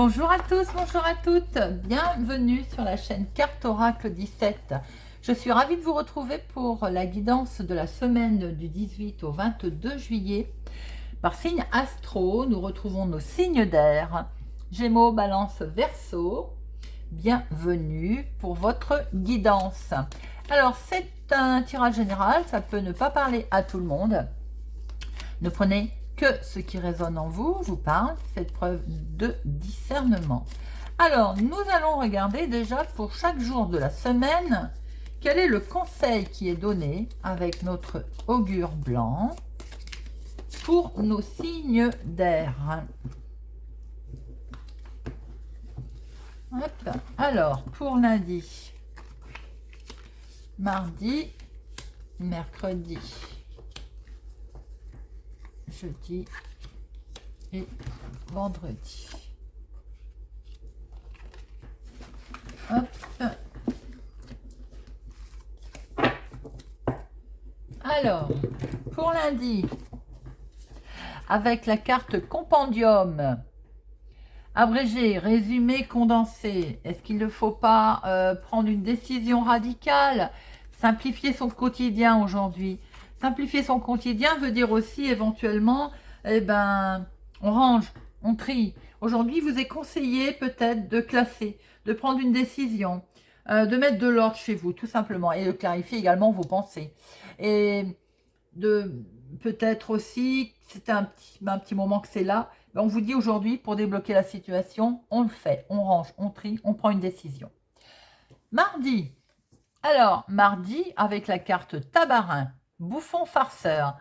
Bonjour à tous, bonjour à toutes, bienvenue sur la chaîne Carte Oracle 17. Je suis ravie de vous retrouver pour la guidance de la semaine du 18 au 22 juillet. Par signe astro, nous retrouvons nos signes d'air, Gémeaux, Balance, Verseau. Bienvenue pour votre guidance. Alors c'est un tirage général, ça peut ne pas parler à tout le monde. Ne prenez que ce qui résonne en vous, vous parle, faites preuve de discernement. Alors, nous allons regarder déjà pour chaque jour de la semaine, quel est le conseil qui est donné avec notre augure blanc pour nos signes d'air. Hop. Alors, pour lundi, mardi, mercredi, jeudi et vendredi. Hop. Alors, pour lundi, avec la carte compendium, abrégé, résumé, condensé, est-ce qu'il ne faut pas prendre une décision radicale, simplifier son quotidien aujourd'hui? Simplifier son quotidien veut dire aussi éventuellement, on range, on trie. Aujourd'hui, vous est conseillé peut-être de classer, de prendre une décision, de mettre de l'ordre chez vous, tout simplement, et de clarifier également vos pensées. Et de peut-être aussi, c'est un petit moment que c'est là, on vous dit aujourd'hui, pour débloquer la situation, on le fait, on range, on trie, on prend une décision. Mardi, alors, mardi, avec la carte Tabarin, bouffon farceur.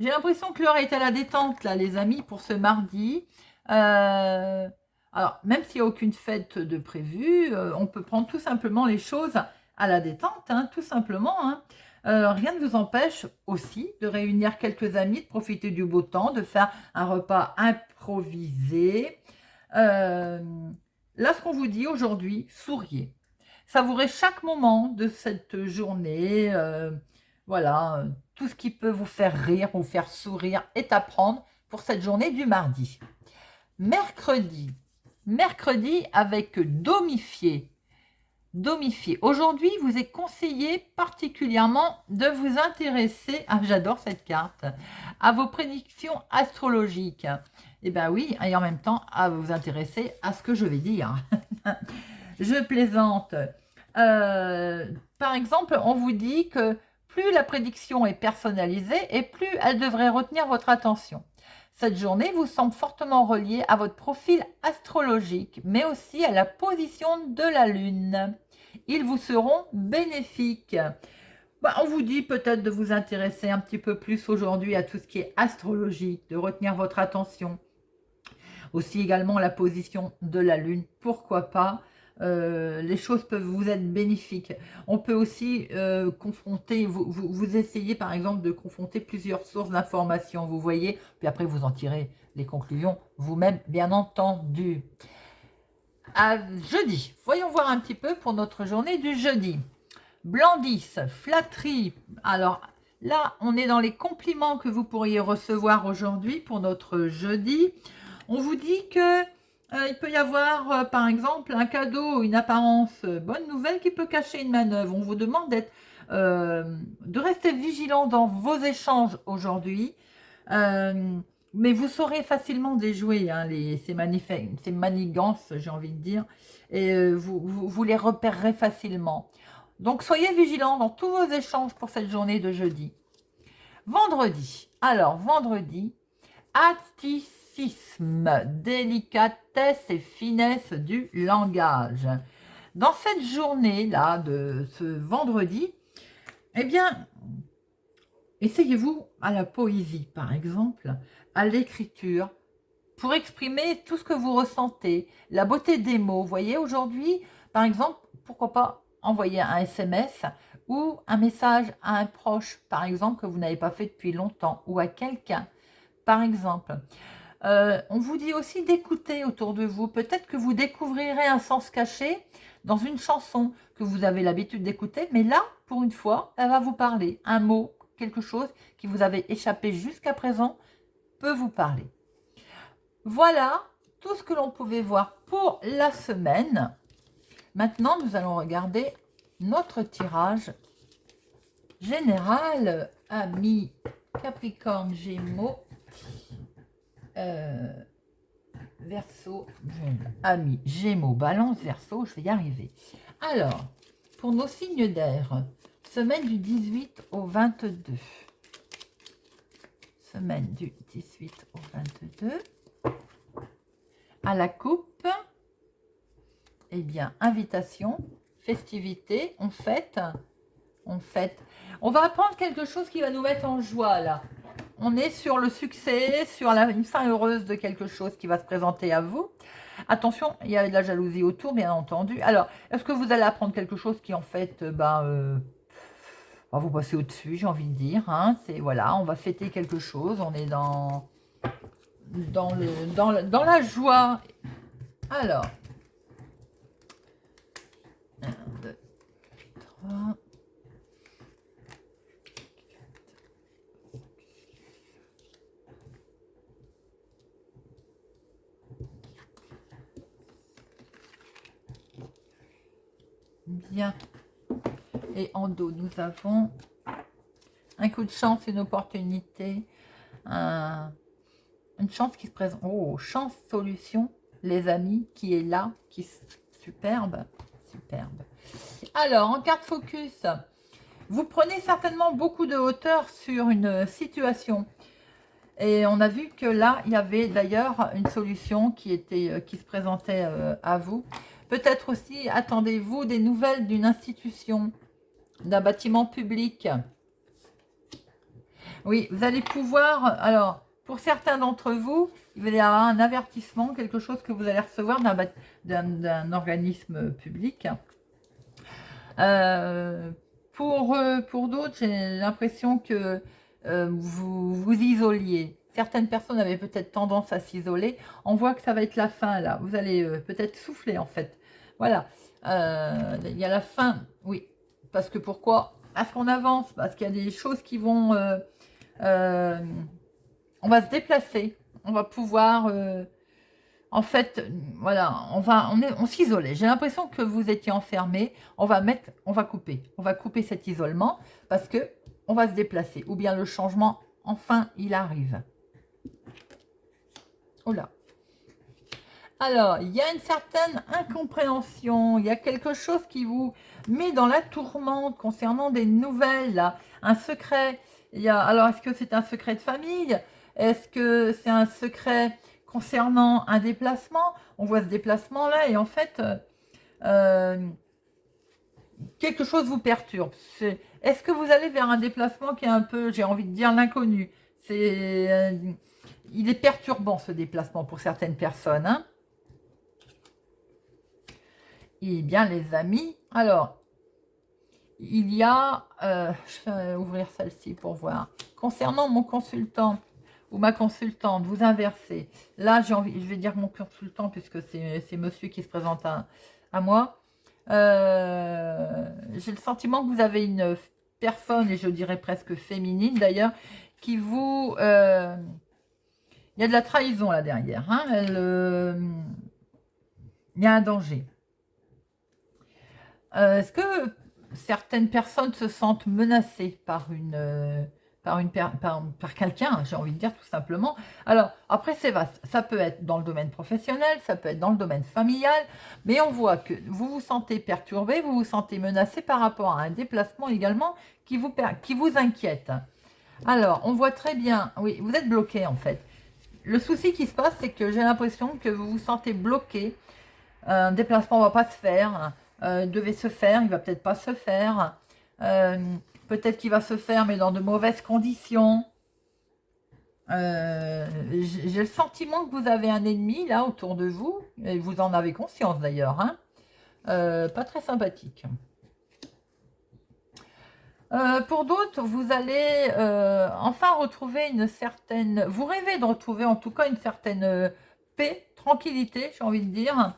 J'ai l'impression que l'heure est à la détente, là, les amis, pour ce mardi. Alors, même s'il n'y a aucune fête de prévue, on peut prendre tout simplement les choses à la détente, tout simplement. Rien ne vous empêche aussi de réunir quelques amis, de profiter du beau temps, de faire un repas improvisé. Là, ce qu'on vous dit aujourd'hui, souriez. Savourez chaque moment de cette journée. Voilà, tout ce qui peut vous faire rire, vous faire sourire est à prendre pour cette journée du mardi. Mercredi avec domifié. Aujourd'hui, vous est conseillé particulièrement de vous intéresser, j'adore cette carte, à vos prédictions astrologiques. Et bien oui, et en même temps, à vous intéresser à ce que je vais dire. Je plaisante. Par exemple, on vous dit que plus la prédiction est personnalisée et plus elle devrait retenir votre attention. Cette journée vous semble fortement reliée à votre profil astrologique, mais aussi à la position de la Lune. Ils vous seront bénéfiques. On vous dit peut-être de vous intéresser un petit peu plus aujourd'hui à tout ce qui est astrologique, de retenir votre attention. Aussi également la position de la Lune, pourquoi pas. Les choses peuvent vous être bénéfiques. On peut aussi confronter, vous essayez par exemple de confronter plusieurs sources d'informations, vous voyez, puis après vous en tirez les conclusions vous-même, bien entendu. À jeudi, voyons voir un petit peu pour notre journée du jeudi. Blandice, flatterie. Alors là, on est dans les compliments que vous pourriez recevoir aujourd'hui pour notre jeudi. On vous dit que il peut y avoir, par exemple, un cadeau, une apparence bonne nouvelle qui peut cacher une manœuvre. On vous demande de rester vigilant dans vos échanges aujourd'hui. Mais vous saurez facilement déjouer ces manigances, j'ai envie de dire. Et vous les repérerez facilement. Donc, soyez vigilants dans tous vos échanges pour cette journée de jeudi. Vendredi. Alors, vendredi, délicatesse et finesse du langage. Dans cette journée-là, de ce vendredi, eh bien, essayez-vous à la poésie, par exemple, à l'écriture, pour exprimer tout ce que vous ressentez, la beauté des mots. Vous voyez, aujourd'hui, par exemple, pourquoi pas envoyer un SMS ou un message à un proche, par exemple, que vous n'avez pas fait depuis longtemps, ou à quelqu'un, par exemple. On vous dit aussi d'écouter autour de vous. Peut-être que vous découvrirez un sens caché dans une chanson que vous avez l'habitude d'écouter, mais là, pour une fois, elle va vous parler. Un mot, quelque chose qui vous avait échappé jusqu'à présent peut vous parler. Voilà tout ce que l'on pouvait voir pour la semaine. Maintenant, nous allons regarder notre tirage général, amis Capricorne, Gémeaux, Verseau, amis Gémeaux, Balance, Verseau, je vais y arriver. Alors, pour nos signes d'air, semaine du 18 au 22. Semaine du 18 au 22. À la coupe, eh bien, invitation, festivité, on fête. On va apprendre quelque chose qui va nous mettre en joie, là. On est sur le succès, sur une fin heureuse de quelque chose qui va se présenter à vous. Attention, il y a de la jalousie autour, bien entendu. Alors, est-ce que vous allez apprendre quelque chose qui, en fait, va vous passer au-dessus, j'ai envie de dire. Hein. C'est, voilà, on va fêter quelque chose. On est dans la joie. Alors, 1, 2, 3... Bien. Et en dos, nous avons un coup de chance, une opportunité, une chance qui se présente. Oh, chance, solution, les amis, qui est là, superbe, superbe. Alors, en carte focus, vous prenez certainement beaucoup de hauteur sur une situation. Et on a vu que là, il y avait d'ailleurs une solution qui se présentait à vous. Peut-être aussi, attendez-vous des nouvelles d'une institution, d'un bâtiment public. Oui, vous allez pouvoir, alors, pour certains d'entre vous, il va y avoir un avertissement, quelque chose que vous allez recevoir d'un organisme public. Pour d'autres, j'ai l'impression que vous vous isoliez. Certaines personnes avaient peut-être tendance à s'isoler. On voit que ça va être la fin, là. Vous allez peut-être souffler, en fait. Voilà. Il y a la fin, oui. Parce que pourquoi? Parce qu'on avance, parce qu'il y a des choses qui vont... on va se déplacer. On va pouvoir... en fait, voilà, on s'isolait. J'ai l'impression que vous étiez enfermés. On va couper cet isolement parce que on va se déplacer. Ou bien le changement, enfin, il arrive. Oh là. Alors, il y a une certaine incompréhension. Il y a quelque chose qui vous met dans la tourmente concernant des nouvelles, là. Un secret. Alors, est-ce que c'est un secret de famille? Est-ce que c'est un secret concernant un déplacement? On voit ce déplacement-là et en fait, quelque chose vous perturbe. Est-ce que vous allez vers un déplacement qui est un peu, j'ai envie de dire, l'inconnu? Il est perturbant, ce déplacement, pour certaines personnes. Hein. Eh bien, les amis, alors, il y a... je vais ouvrir celle-ci pour voir. Concernant mon consultant ou ma consultante, vous inversez. Là, je vais dire mon consultant puisque c'est monsieur qui se présente à moi. J'ai le sentiment que vous avez une personne, et je dirais presque féminine d'ailleurs, qui vous... il y a de la trahison là derrière. Hein, il y a un danger. Est-ce que certaines personnes se sentent menacées par quelqu'un, j'ai envie de dire tout simplement. Alors, après, c'est vaste. Ça peut être dans le domaine professionnel, ça peut être dans le domaine familial, mais on voit que vous vous sentez perturbé, vous vous sentez menacé par rapport à un déplacement également qui vous inquiète. Alors, on voit très bien, oui, vous êtes bloqué en fait. Le souci qui se passe, c'est que j'ai l'impression que vous vous sentez bloqué. Un déplacement ne va pas se faire, devait se faire, il ne va peut-être pas se faire. Peut-être qu'il va se faire, mais dans de mauvaises conditions. J'ai le sentiment que vous avez un ennemi, là, autour de vous. Et vous en avez conscience, d'ailleurs. Hein. Pas très sympathique. Pour d'autres, vous allez enfin retrouver une certaine... Vous rêvez de retrouver, en tout cas, une certaine paix, tranquillité, j'ai envie de dire.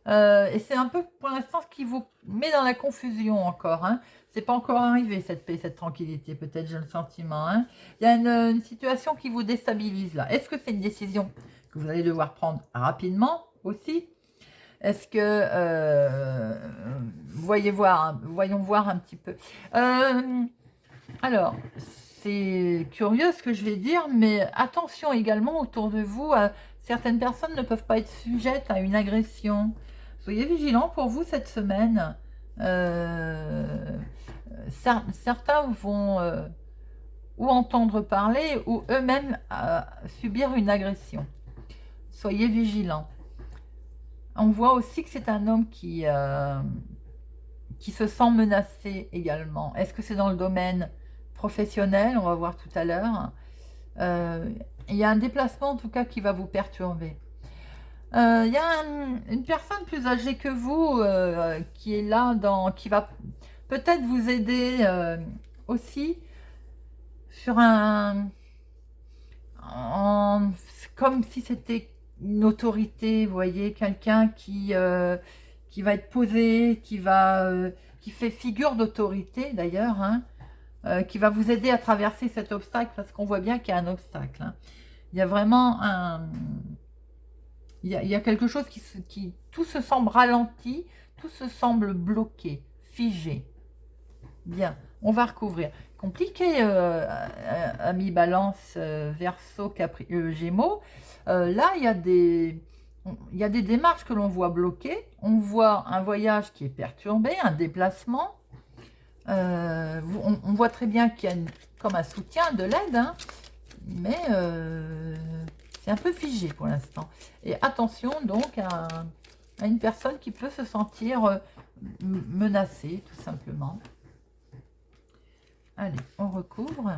Et c'est un peu, pour l'instant, ce qui vous met dans la confusion encore. Hein. C'est pas encore arrivé, cette paix, cette tranquillité, peut-être, j'ai le sentiment. Hein. Il y a une situation qui vous déstabilise là. Est-ce que c'est une décision que vous allez devoir prendre rapidement aussi? Est-ce que, voyons voir un petit peu. Alors, c'est curieux ce que je vais dire, mais attention également autour de vous, certaines personnes ne peuvent pas être sujettes à une agression. Soyez vigilants pour vous cette semaine. Certains vont ou entendre parler ou eux-mêmes subir une agression. Soyez vigilants. On voit aussi que c'est un homme qui se sent menacé également. Est-ce que c'est dans le domaine professionnel? On va voir tout à l'heure. Il y a un déplacement en tout cas qui va vous perturber. Il y a une personne plus âgée que vous qui est là, qui va peut-être vous aider aussi sur comme si c'était une autorité, vous voyez, quelqu'un qui va être posé, qui fait figure d'autorité d'ailleurs, hein, qui va vous aider à traverser cet obstacle, parce qu'on voit bien qu'il y a un obstacle. Hein. Il y a vraiment il y a quelque chose tout se semble ralenti, tout se semble bloqué, figé. Bien, on va recouvrir. Compliqué, ami Balance, Verseau, Gémeaux. Là, il y a des démarches que l'on voit bloquées. On voit un voyage qui est perturbé, un déplacement. On voit très bien qu'il y a comme un soutien, de l'aide, hein, mais c'est un peu figé pour l'instant. Et attention donc à une personne qui peut se sentir menacée, tout simplement. Allez, on recouvre.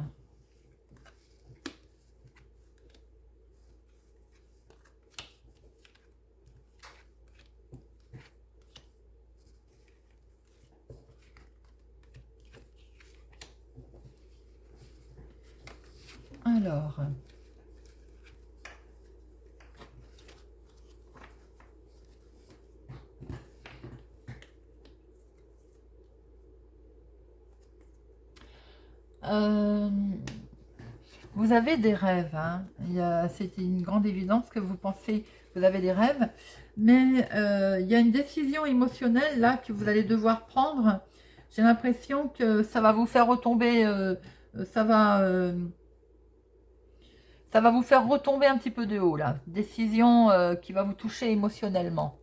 Alors, vous avez des rêves, hein. C'est une grande évidence que vous pensez, vous avez des rêves, mais il y a une décision émotionnelle là que vous allez devoir prendre. J'ai l'impression que ça va vous faire retomber, ça va vous faire retomber un petit peu de haut là. Décision qui va vous toucher émotionnellement.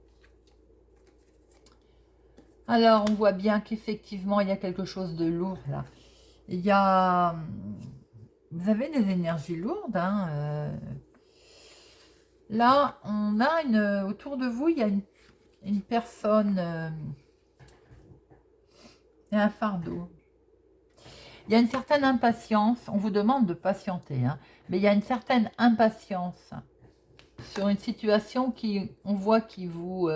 Alors, on voit bien qu'effectivement, il y a quelque chose de lourd là. Il y a... Vous avez des énergies lourdes. Hein, là, on a autour de vous, il y a une personne... il y a un fardeau. Il y a une certaine impatience. On vous demande de patienter. Hein, mais il y a une certaine impatience sur une situation on voit qui vous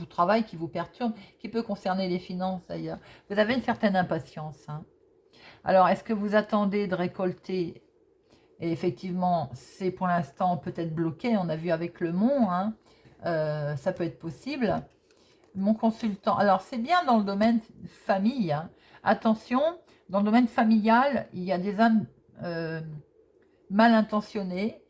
travaille, qui vous perturbe, qui peut concerner les finances d'ailleurs. Vous avez une certaine impatience. Hein. Alors, est-ce que vous attendez de récolter? Et effectivement, c'est pour l'instant peut-être bloqué. On a vu avec le mont, hein, ça peut être possible. Mon consultant, alors c'est bien dans le domaine famille. Hein. Attention, dans le domaine familial, il y a des âmes mal intentionnées.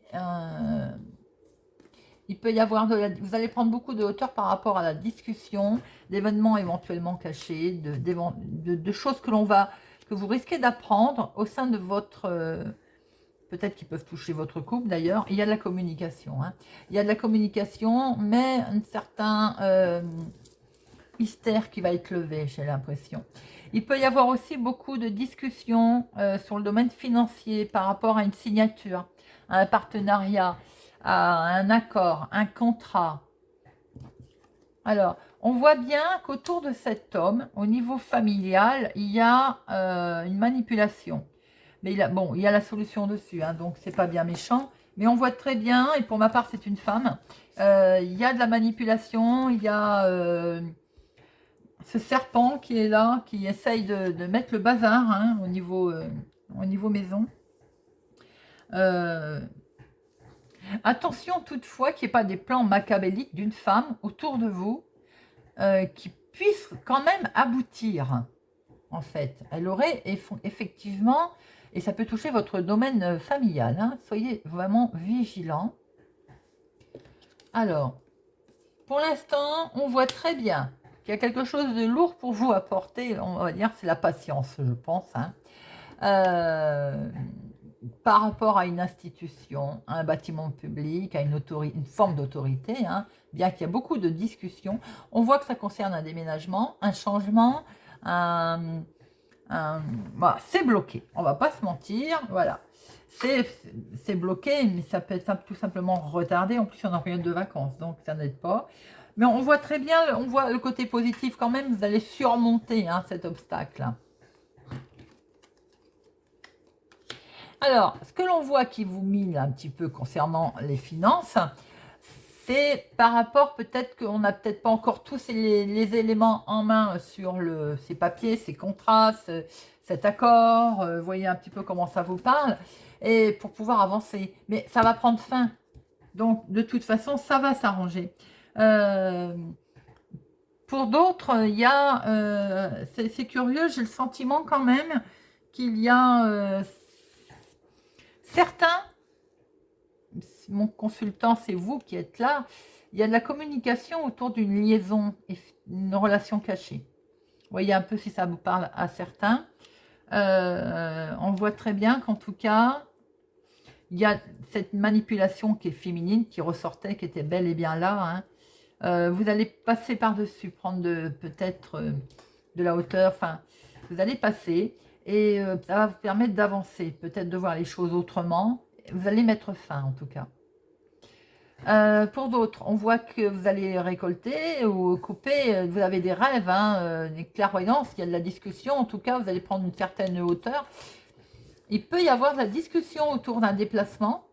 Il peut y avoir vous allez prendre beaucoup de hauteur par rapport à la discussion, d'événements éventuellement cachés, de choses que vous risquez d'apprendre au sein de votre... peut-être qu'ils peuvent toucher votre couple d'ailleurs. Il y a de la communication. Hein. Il y a de la communication, mais un certain mystère qui va être levé, j'ai l'impression. Il peut y avoir aussi beaucoup de discussions sur le domaine financier par rapport à une signature, à un partenariat, à un accord, un contrat. Alors, on voit bien qu'autour de cet homme, au niveau familial, il y a une manipulation. Mais il y a la solution dessus, hein, donc c'est pas bien méchant. Mais on voit très bien, et pour ma part c'est une femme, il y a de la manipulation, il y a ce serpent qui est là, qui essaye de mettre le bazar hein, au niveau maison. Attention toutefois qu'il n'y ait pas des plans machiavéliques d'une femme autour de vous qui puissent quand même aboutir. en fait. Elle aurait effectivement, et ça peut toucher votre domaine familial, hein. Soyez vraiment vigilant. Alors, pour l'instant, on voit très bien qu'il y a quelque chose de lourd pour vous apporter, on va dire, c'est la patience, je pense, hein. Euh, Par rapport à une institution, à un bâtiment public, à une forme d'autorité, hein, bien qu'il y a beaucoup de discussions, on voit que ça concerne un déménagement, un changement, un, voilà, c'est bloqué. On va pas se mentir, voilà. C'est bloqué, mais ça peut être tout simplement retardé. En plus, on est en période de vacances, donc ça n'aide pas. Mais on voit très bien, on voit le côté positif quand même, vous allez surmonter, hein, cet obstacle. Alors, ce que l'on voit qui vous mine un petit peu concernant les finances, c'est par rapport peut-être qu'on n'a peut-être pas encore tous les éléments en main sur ces papiers, ces contrats, cet accord. Voyez un petit peu comment ça vous parle, et pour pouvoir avancer. Mais ça va prendre fin. Donc, de toute façon, ça va s'arranger. Pour d'autres, il y a, c'est curieux, j'ai le sentiment quand même qu'il y a certains, mon consultant, c'est vous qui êtes là, il y a de la communication autour d'une liaison et une relation cachée. Vous voyez un peu si ça vous parle à certains. On voit très bien qu'en tout cas, il y a cette manipulation qui est féminine, qui ressortait, qui était bel et bien là, hein. Vous allez passer par-dessus, prendre peut-être de la hauteur, enfin, vous allez passer et ça va vous permettre d'avancer, peut-être de voir les choses autrement. Vous allez mettre fin en tout cas. Pour d'autres, on voit que vous allez récolter ou couper, vous avez des rêves, hein, des clairvoyances, il y a de la discussion, en tout cas vous allez prendre une certaine hauteur. Il peut y avoir de la discussion autour d'un déplacement.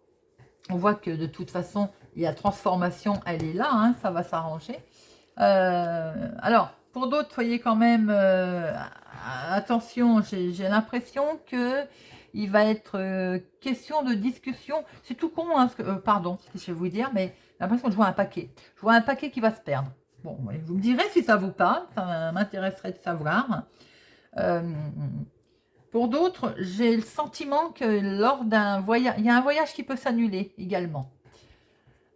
On voit que de toute façon, la transformation, elle est là, hein, ça va s'arranger. Alors, pour d'autres, soyez quand même attention, j'ai l'impression que il va être question de discussion. C'est tout con, hein, pardon, ce que je vais vous dire, mais j'ai l'impression que je vois un paquet. Je vois un paquet qui va se perdre. Bon, vous me direz si ça vous parle, ça m'intéresserait de savoir. Pour d'autres, j'ai le sentiment que lors d'un voyage, il y a un voyage qui peut s'annuler également.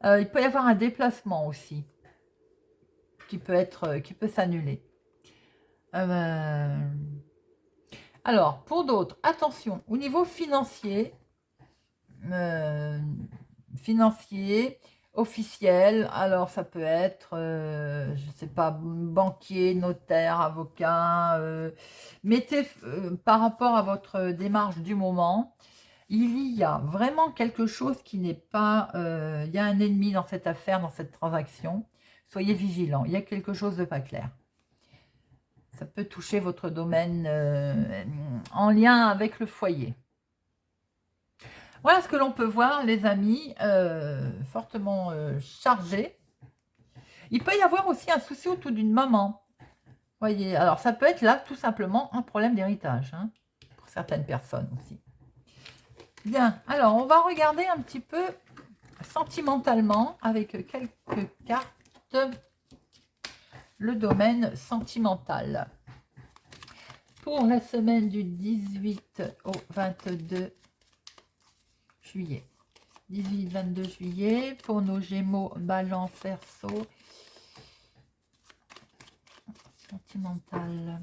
Il peut y avoir un déplacement aussi qui peut s'annuler. Alors, pour d'autres, attention, au niveau financier, officiel, alors ça peut être, je ne sais pas, banquier, notaire, avocat, mettez par rapport à votre démarche du moment, il y a vraiment quelque chose qui n'est pas, il y a un ennemi dans cette affaire, dans cette transaction, soyez vigilants, il y a quelque chose de pas clair. Ça peut toucher votre domaine en lien avec le foyer. Voilà ce que l'on peut voir, les amis, fortement chargés. Il peut y avoir aussi un souci autour d'une maman. Voyez, alors ça peut être là tout simplement un problème d'héritage, hein, pour certaines personnes aussi. Bien, alors on va regarder un petit peu sentimentalement avec quelques cartes le domaine sentimental. Pour la semaine du 18 au 22 juillet. 18-22 juillet, pour nos Gémeaux, Balance, Verseau. Sentimental.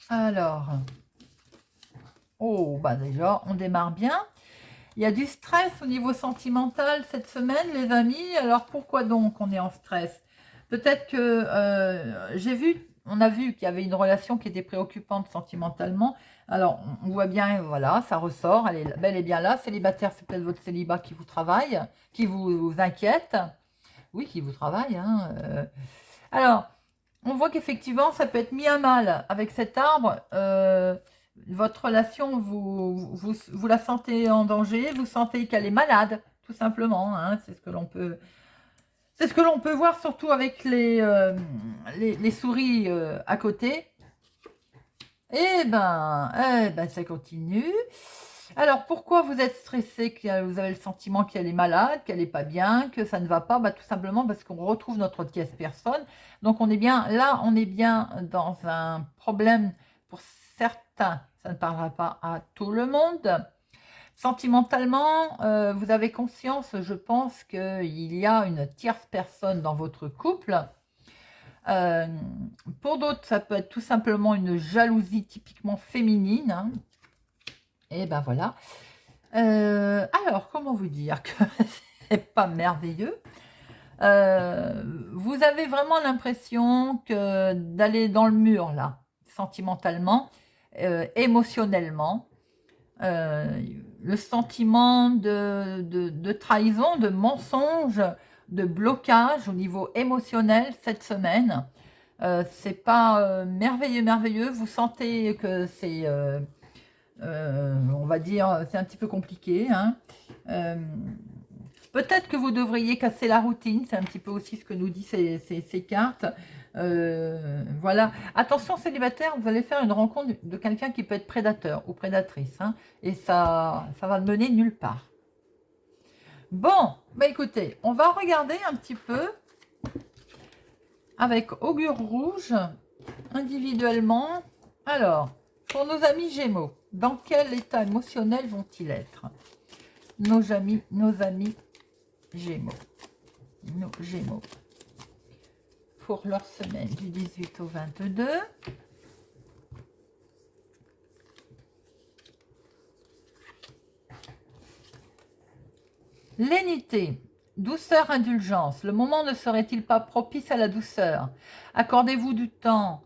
Alors, oh, bah déjà, on démarre bien. Il y a du stress au niveau sentimental cette semaine, les amis. Alors, pourquoi donc on est en stress? Peut-être que on a vu qu'il y avait une relation qui était préoccupante sentimentalement. Alors, on voit bien, voilà, ça ressort, elle est bel et bien là. Célibataire, c'est peut-être votre célibat qui vous travaille, qui vous inquiète. Oui, qui vous travaille, hein. Alors, on voit qu'effectivement, ça peut être mis à mal avec cet arbre. Votre relation, vous la sentez en danger, vous sentez qu'elle est malade, tout simplement, hein, c'est ce que l'on peut... C'est ce que l'on peut voir surtout avec les souris à côté. Eh ben, ça continue. Alors, pourquoi vous êtes stressé, que vous avez le sentiment qu'elle est malade, qu'elle n'est pas bien, que ça ne va pas? Bah, tout simplement parce qu'on retrouve notre tierce personne. Donc, on est bien là, on est bien dans un problème pour certains. Ça ne parlera pas à tout le monde. Sentimentalement, vous avez conscience, je pense, qu'il y a une tierce personne dans votre couple. Euh, pour d'autres, ça peut être tout simplement une jalousie typiquement féminine, hein. Et ben voilà. Alors, comment vous dire que c'est pas merveilleux? Vous avez vraiment l'impression que d'aller dans le mur, là, sentimentalement, émotionnellement. Le sentiment de trahison, de mensonge, de blocage au niveau émotionnel cette semaine. C'est pas merveilleux, merveilleux. Vous sentez que c'est, on va dire, c'est un petit peu compliqué, hein. Euh, Peut-être que vous devriez casser la routine, c'est un petit peu aussi ce que nous disent ces cartes. Voilà. Attention célibataire, vous allez faire une rencontre de quelqu'un qui peut être prédateur ou prédatrice, hein, et ça va mener nulle part. Bon, bah écoutez, on va regarder un petit peu avec Augure Rouge, individuellement. Alors, pour nos amis Gémeaux, dans quel état émotionnel vont-ils être? Nos amis Gémeaux. Nos Gémeaux. Pour leur semaine du 18 au 22. Lénité, douceur, indulgence. Le moment ne serait-il pas propice à la douceur? Accordez-vous du temps.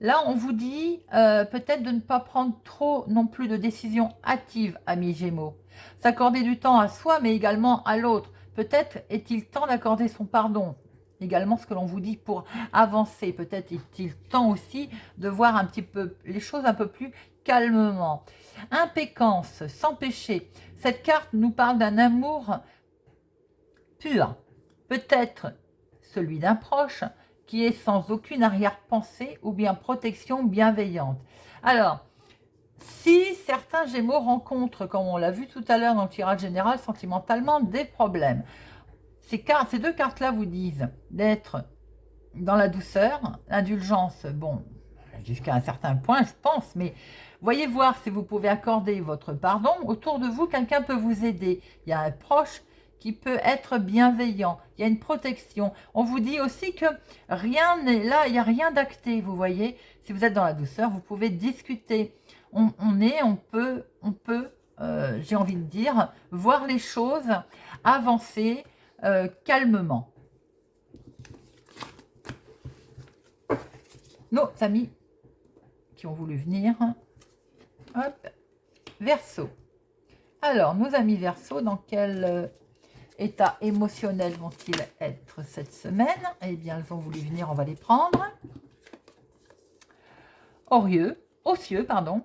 Là, on vous dit peut-être de ne pas prendre trop non plus de décisions hâtives, amis Gémeaux. S'accorder du temps à soi, mais également à l'autre. Peut-être est-il temps d'accorder son pardon. Également ce que l'on vous dit pour avancer. Peut-être est-il temps aussi de voir un petit peu les choses un peu plus calmement. Impécance, sans péché. Cette carte nous parle d'un amour pur, peut-être celui d'un proche, qui est sans aucune arrière-pensée ou bien protection bienveillante. Alors, si certains Gémeaux rencontrent, comme on l'a vu tout à l'heure dans le tirage général, sentimentalement, des problèmes, ces deux cartes-là vous disent d'être dans la douceur, l'indulgence, bon, jusqu'à un certain point, je pense, mais voyez voir si vous pouvez accorder votre pardon. Autour de vous, quelqu'un peut vous aider. Il y a un proche qui peut être bienveillant. Il y a une protection. On vous dit aussi que rien n'est là, il n'y a rien d'acté, vous voyez. Si vous êtes dans la douceur, vous pouvez discuter. On peut, j'ai envie de dire, voir les choses avancer calmement. Nos amis qui ont voulu venir. Hop, Verseau. Alors, nos amis Verseau, dans quel état émotionnel vont-ils être cette semaine? Eh bien, elles ont voulu venir, on va les prendre. Ossieux, pardon.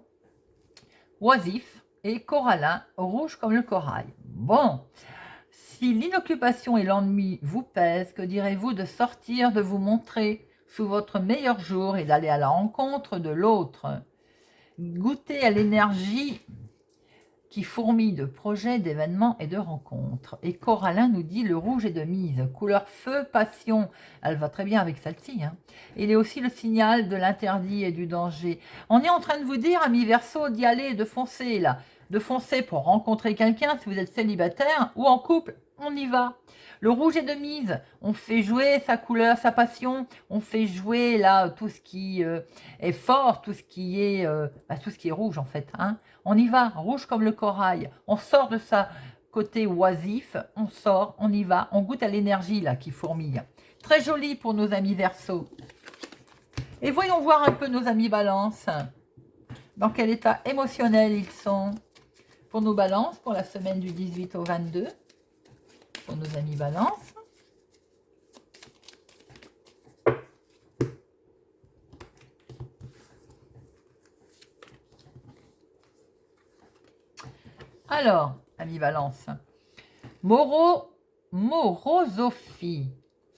Oisif et corallin, rouge comme le corail. Bon, si l'inoccupation et l'ennui vous pèsent, que direz-vous de sortir, de vous montrer sous votre meilleur jour et d'aller à la rencontre de l'autre? Goûtez à l'énergie qui fourmille de projets, d'événements et de rencontres. Et Corallin nous dit le rouge est de mise, couleur feu, passion. Elle va très bien avec celle-ci, hein. Il est aussi le signal de l'interdit et du danger. On est en train de vous dire, amis Verseau, d'y aller, de foncer là. De foncer pour rencontrer quelqu'un si vous êtes célibataire ou en couple. On y va. Le rouge est de mise. On fait jouer sa couleur, sa passion. On fait jouer là tout ce qui est fort, tout ce qui est rouge en fait, hein. On y va, rouge comme le corail. On sort de sa côté oisif, on sort, on y va, on goûte à l'énergie là qui fourmille. Très joli pour nos amis Verseau. Et voyons voir un peu nos amis Balance. Dans quel état émotionnel ils sont pour nos Balances pour la semaine du 18 au 22. Pour nos amis Balance. Alors, amis Balance, morosophie,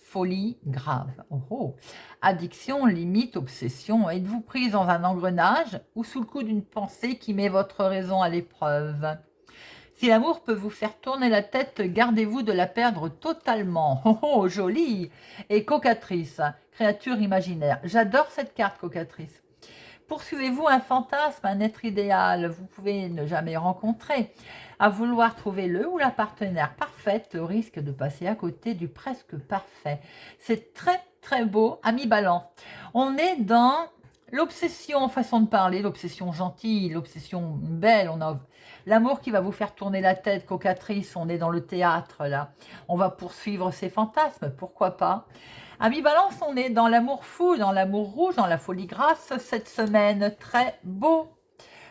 folie grave. Oh, oh. Addiction, limite, obsession. Êtes-vous prise dans un engrenage ou sous le coup d'une pensée qui met votre raison à l'épreuve? Si l'amour peut vous faire tourner la tête, gardez-vous de la perdre totalement. Oh, oh, jolie et cocatrice, créature imaginaire. J'adore cette carte cocatrice. Poursuivez-vous un fantasme, un être idéal, vous pouvez ne jamais rencontrer, à vouloir trouver le ou la partenaire parfaite, au risque de passer à côté du presque parfait. C'est très très beau, ami Balance. On est dans l'obsession, façon de parler, l'obsession gentille, l'obsession belle, on a l'amour qui va vous faire tourner la tête, cocatrice, on est dans le théâtre là. On va poursuivre ses fantasmes, pourquoi pas. Ami Balance, on est dans l'amour fou, dans l'amour rouge, dans la folie grasse cette semaine. Très beau.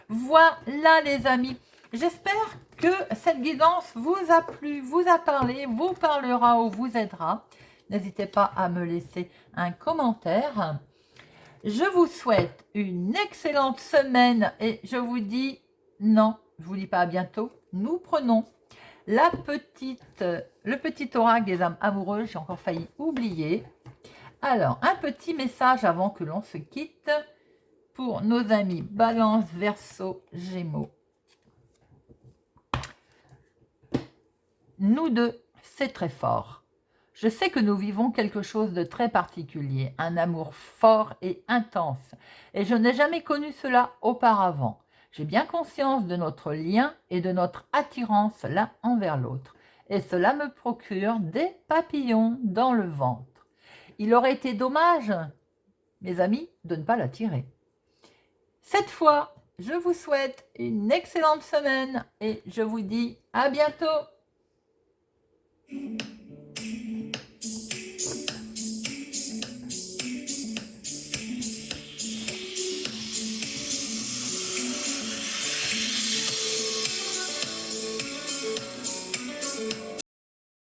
Voilà les amis. J'espère que cette guidance vous a plu, vous a parlé, vous parlera ou vous aidera. N'hésitez pas à me laisser un commentaire. Je vous souhaite une excellente semaine et je vous dis non, je vous dis pas à bientôt. Nous prenons le petit oracle des âmes amoureuses. J'ai encore failli oublier. Alors, un petit message avant que l'on se quitte pour nos amis Balance, Verseau, Gémeaux. Nous deux, c'est très fort. Je sais que nous vivons quelque chose de très particulier, un amour fort et intense, et je n'ai jamais connu cela auparavant. J'ai bien conscience de notre lien et de notre attirance l'un envers l'autre, et cela me procure des papillons dans le ventre. Il aurait été dommage, mes amis, de ne pas l'attirer. Cette fois, je vous souhaite une excellente semaine et je vous dis à bientôt.